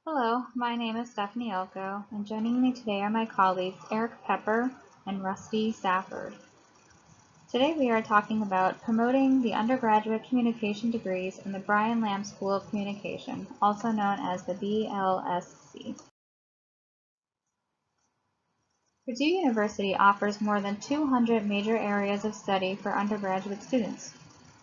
Hello, my name is Stephanie Elko, and joining me today are my colleagues Eric Pepper and Rusty Stafford. Today we are talking about promoting the Undergraduate Communication Degrees in the Brian Lamb School of Communication, also known as the BLSC. Purdue University offers more than 200 major areas of study for undergraduate students.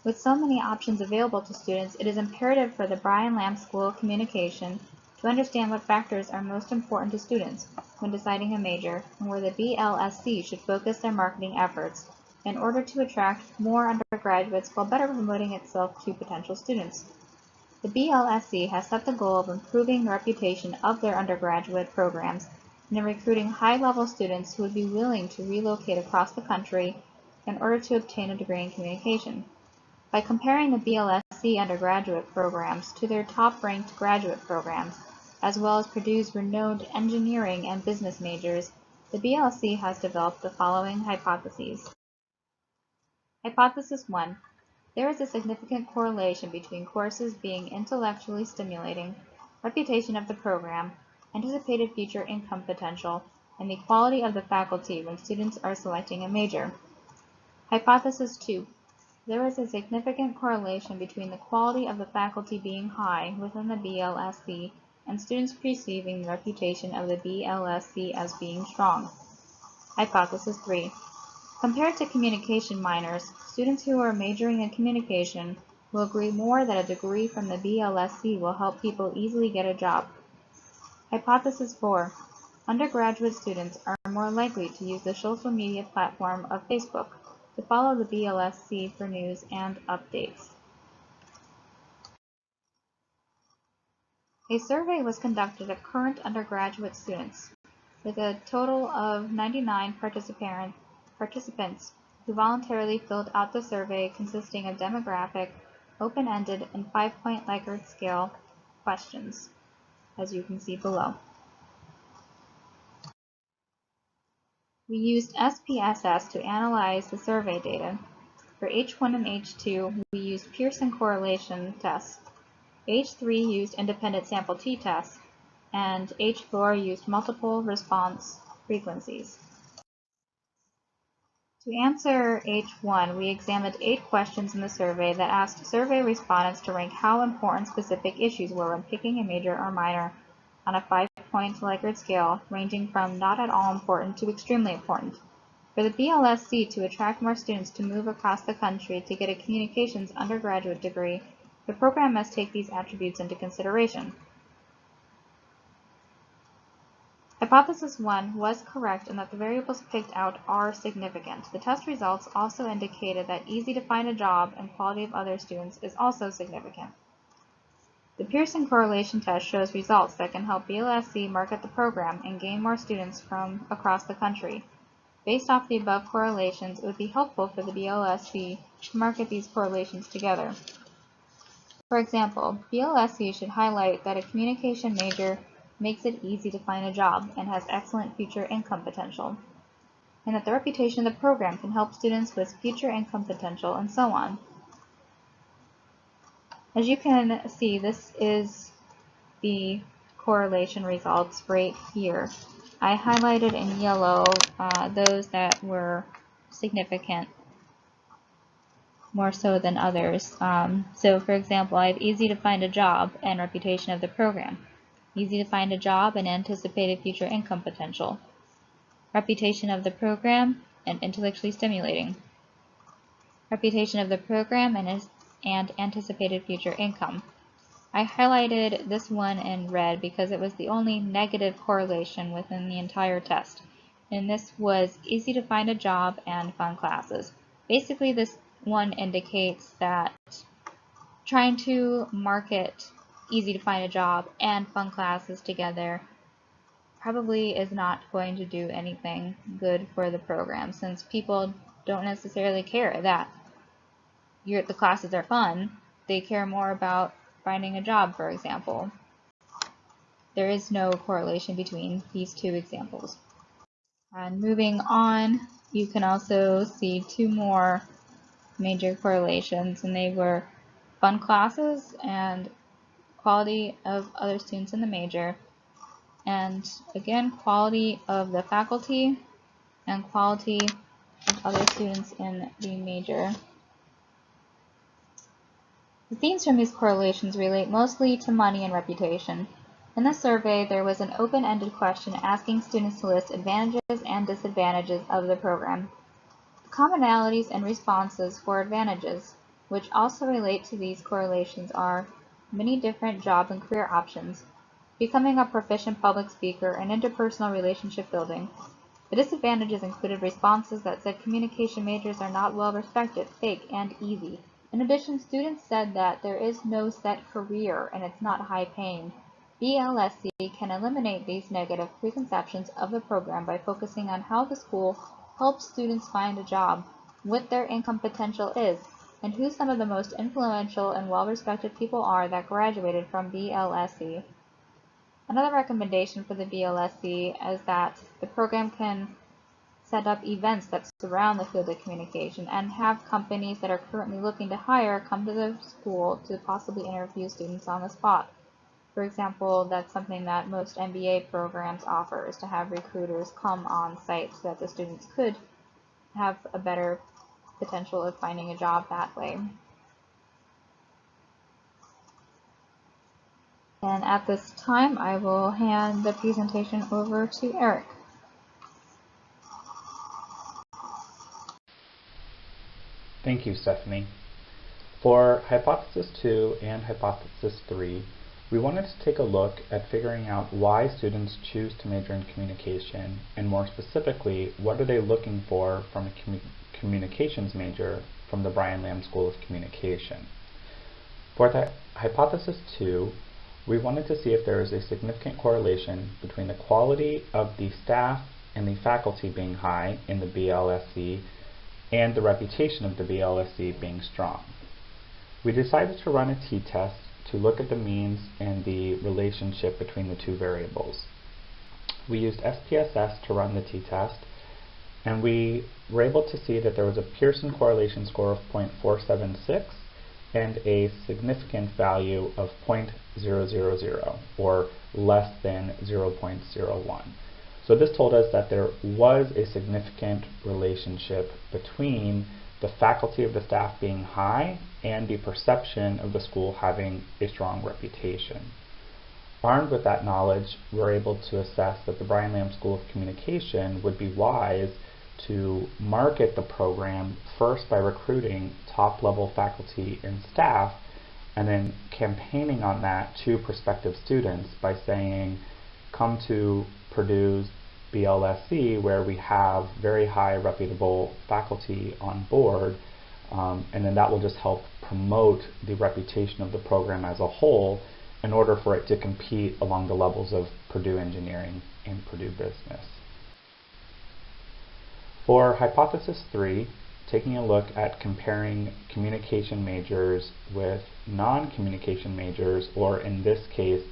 With so many options available to students, it is imperative for the Brian Lamb School of Communication to understand what factors are most important to students when deciding a major and where the BLSC should focus their marketing efforts in order to attract more undergraduates while better promoting itself to potential students. The BLSC has set the goal of improving the reputation of their undergraduate programs and in recruiting high-level students who would be willing to relocate across the country in order to obtain a degree in communication. By comparing the BLSC undergraduate programs to their top-ranked graduate programs, as well as Purdue's renowned engineering and business majors, the BLSC has developed the following hypotheses. Hypothesis 1. There is a significant correlation between courses being intellectually stimulating, reputation of the program, anticipated future income potential, and the quality of the faculty when students are selecting a major. Hypothesis 2. There is a significant correlation between the quality of the faculty being high within the BLSC and students perceiving the reputation of the BLSC as being strong. Hypothesis 3. Compared to communication minors, students who are majoring in communication will agree more that a degree from the BLSC will help people easily get a job. Hypothesis 4. Undergraduate students are more likely to use the social media platform of Facebook to follow the BLSC for news and updates. A survey was conducted of current undergraduate students, with a total of 99 participants who voluntarily filled out the survey consisting of demographic, open-ended, and 5-point Likert scale questions, as you can see below. We used SPSS to analyze the survey data. For H1 and H2, we used Pearson correlation tests. H3 used independent sample t-tests, and H4 used multiple response frequencies. To answer H1, we examined 8 questions in the survey that asked survey respondents to rank how important specific issues were when picking a major or minor on a 5-point Likert scale, ranging from not at all important to extremely important. For the BLSC to attract more students to move across the country to get a communications undergraduate degree, the program must take these attributes into consideration. Hypothesis 1 was correct in that the variables picked out are significant. The test results also indicated that easy to find a job and quality of other students is also significant. The Pearson correlation test shows results that can help BLSC market the program and gain more students from across the country. Based off the above correlations, it would be helpful for the BLSC to market these correlations together. For example, BLSC should highlight that a communication major makes it easy to find a job and has excellent future income potential, and that the reputation of the program can help students with future income potential, and so on. As you can see, this is the correlation results right here. I highlighted in yellow those that were significant more so than others. So for example, I have easy to find a job and reputation of the program. Easy to find a job and anticipated future income potential. Reputation of the program and intellectually stimulating. Reputation of the program and anticipated future income. I highlighted this one in red because it was the only negative correlation within the entire test. And this was easy to find a job and fun classes. Basically, this one indicates that trying to market easy to find a job and fun classes together probably is not going to do anything good for the program, since people don't necessarily care that the classes are fun. They care more about finding a job, for example. There is no correlation between these two examples. And moving on, you can also see 2 more major correlations, and they were fun classes and quality of other students in the major, and again, quality of the faculty and quality of other students in the major. The themes from these correlations relate mostly to money and reputation. In the survey, there was an open-ended question asking students to list advantages and disadvantages of the program. The commonalities and responses for advantages, which also relate to these correlations, are many different job and career options, becoming a proficient public speaker, and interpersonal relationship building. The disadvantages included responses that said communication majors are not well respected, fake, and easy. In addition, students said that there is no set career and it's not high paying. BLSC can eliminate these negative preconceptions of the program by focusing on how the school helps students find a job, what their income potential is, and who some of the most influential and well-respected people are that graduated from BLSC. Another recommendation for the BLSC is that the program can set up events that surround the field of communication and have companies that are currently looking to hire come to the school to possibly interview students on the spot. For example, that's something that most MBA programs offer, is to have recruiters come on site so that the students could have a better potential of finding a job that way. And at this time, I will hand the presentation over to Eric. Thank you, Stephanie. For Hypothesis 2 and Hypothesis 3, we wanted to take a look at figuring out why students choose to major in communication, and more specifically, what are they looking for from a communications major from the Brian Lamb School of Communication. For Hypothesis 2, we wanted to see if there is a significant correlation between the quality of the staff and the faculty being high in the BLSC and the reputation of the BLSC being strong. We decided to run a t-test to look at the means and the relationship between the two variables. We used SPSS to run the t-test, and we were able to see that there was a Pearson correlation score of 0.476 and a significant value of 0.000, or less than 0.01. So this told us that there was a significant relationship between the faculty of the staff being high and the perception of the school having a strong reputation. Armed with that knowledge, we're able to assess that the Brian Lamb School of Communication would be wise to market the program first by recruiting top-level faculty and staff, and then campaigning on that to prospective students by saying, come to Purdue's BLSC where we have very high reputable faculty on board, and then that will just help promote the reputation of the program as a whole in order for it to compete along the levels of Purdue Engineering and Purdue Business. For Hypothesis 3, taking a look at comparing communication majors with non-communication majors, or in this case,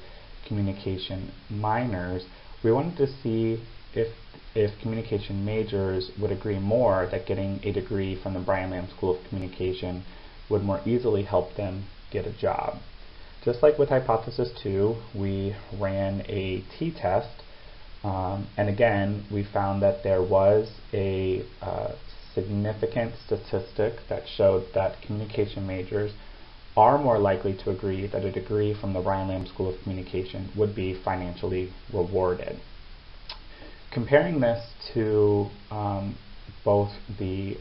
communication minors, we wanted to see if communication majors would agree more that getting a degree from the Brian Lamb School of Communication would more easily help them get a job. Just like with Hypothesis 2, we ran a t-test, and again, we found that there was a significant statistic that showed that communication majors are more likely to agree that a degree from the Brian Lamb School of Communication would be financially rewarded. Comparing this to both the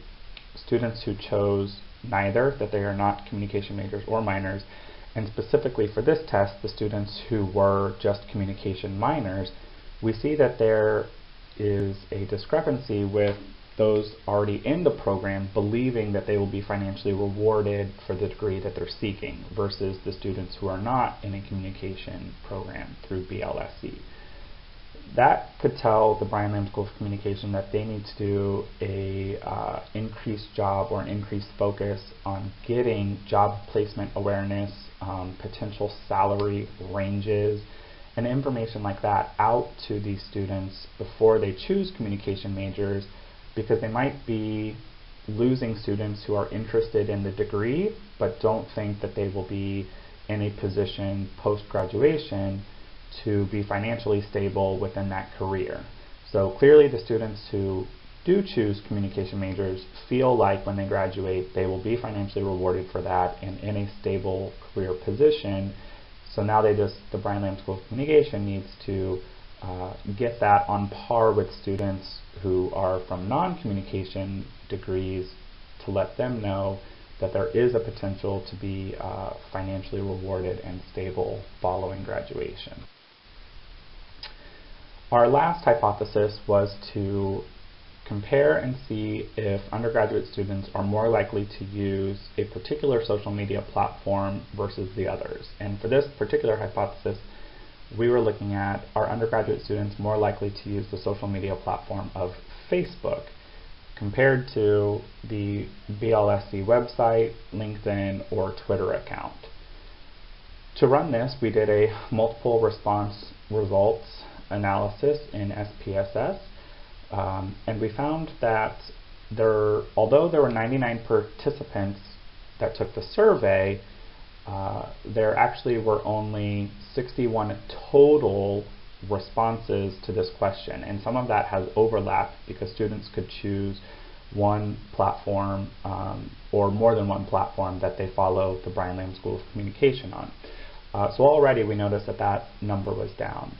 students who chose neither, that they are not communication majors or minors, and specifically for this test, the students who were just communication minors, we see that there is a discrepancy with those already in the program believing that they will be financially rewarded for the degree that they're seeking versus the students who are not in a communication program through BLSC. That could tell the Brian Lamb School of Communication that they need to do a increased job or an increased focus on getting job placement awareness, potential salary ranges, and information like that out to these students before they choose communication majors, because they might be losing students who are interested in the degree but don't think that they will be in a position post-graduation to be financially stable within that career. So clearly the students who do choose communication majors feel like when they graduate they will be financially rewarded for that and in a stable career position. So now the Brian Lamb School of Communication needs to get that on par with students who are from non-communication degrees, to let them know that there is a potential to be financially rewarded and stable following graduation. Our last hypothesis was to compare and see if undergraduate students are more likely to use a particular social media platform versus the others. And for this particular hypothesis, we were looking at, are undergraduate students more likely to use the social media platform of Facebook compared to the BLSC website, LinkedIn, or Twitter account. To run this, we did a multiple response results analysis in SPSS, and we found that although there were 99 participants that took the survey, there actually were only 61 total responses to this question, and some of that has overlap because students could choose one platform or more than one platform that they follow the Brian Lamb School of Communication on. So already we noticed that that number was down.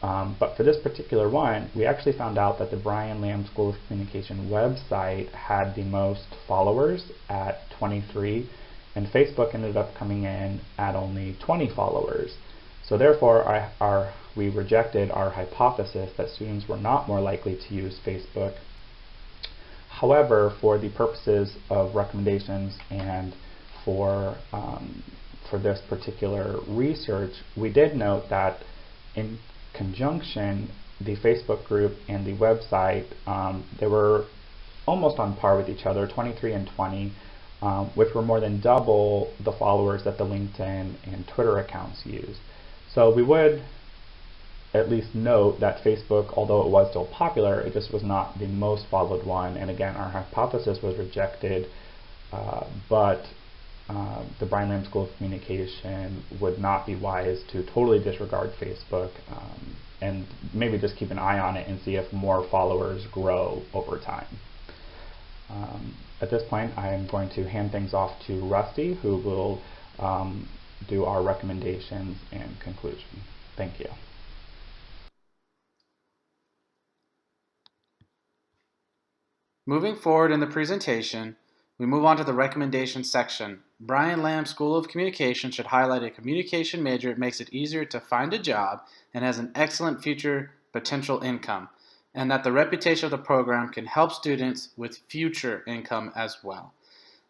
But for this particular one, we actually found out that the Brian Lamb School of Communication website had the most followers at 23, and Facebook ended up coming in at only 20 followers. So therefore, we rejected our hypothesis that students were not more likely to use Facebook. However, for the purposes of recommendations and for this particular research, we did note that in conjunction, the Facebook group and the website, they were almost on par with each other, 23 and 20, which were more than double the followers that the LinkedIn and Twitter accounts used. So we would at least note that Facebook, although it was still popular, it just was not the most followed one. And again, our hypothesis was rejected, but the Brian Lamb School of Communication would not be wise to totally disregard Facebook and maybe just keep an eye on it and see if more followers grow over time. At this point, I am going to hand things off to Rusty, who will do our recommendations and conclusion. Thank you. Moving forward in the presentation, we move on to the recommendation section. Brian Lamb School of Communication should highlight a communication major. It makes it easier to find a job and has an excellent future potential income, and that the reputation of the program can help students with future income as well.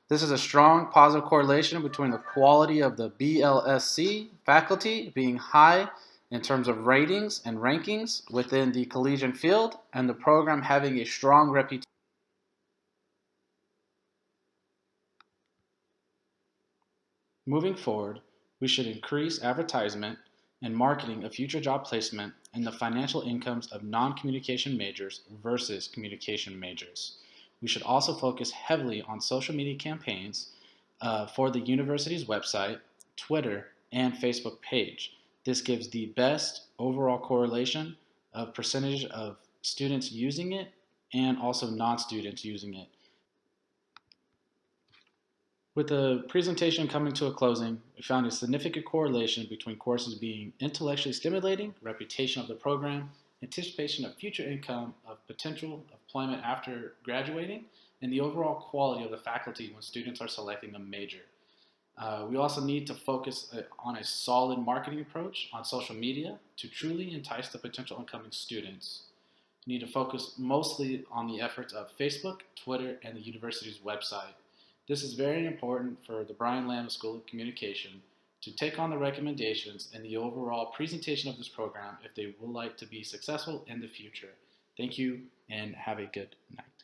This is a strong positive correlation between the quality of the BLSC faculty being high in terms of ratings and rankings within the collegiate field, and the program having a strong reputation. Moving forward, we should increase advertisement and marketing of future job placement and the financial incomes of non-communication majors versus communication majors. We should also focus heavily on social media campaigns for the university's website, Twitter, and Facebook page. This gives the best overall correlation of percentage of students using it and also non-students using it. With the presentation coming to a closing, we found a significant correlation between courses being intellectually stimulating, reputation of the program, anticipation of future income, of potential employment after graduating, and the overall quality of the faculty when students are selecting a major. We also need to focus on a solid marketing approach on social media to truly entice the potential incoming students. We need to focus mostly on the efforts of Facebook, Twitter, and the university's website. This is very important for the Brian Lamb School of Communication to take on the recommendations and the overall presentation of this program if they would like to be successful in the future. Thank you and have a good night.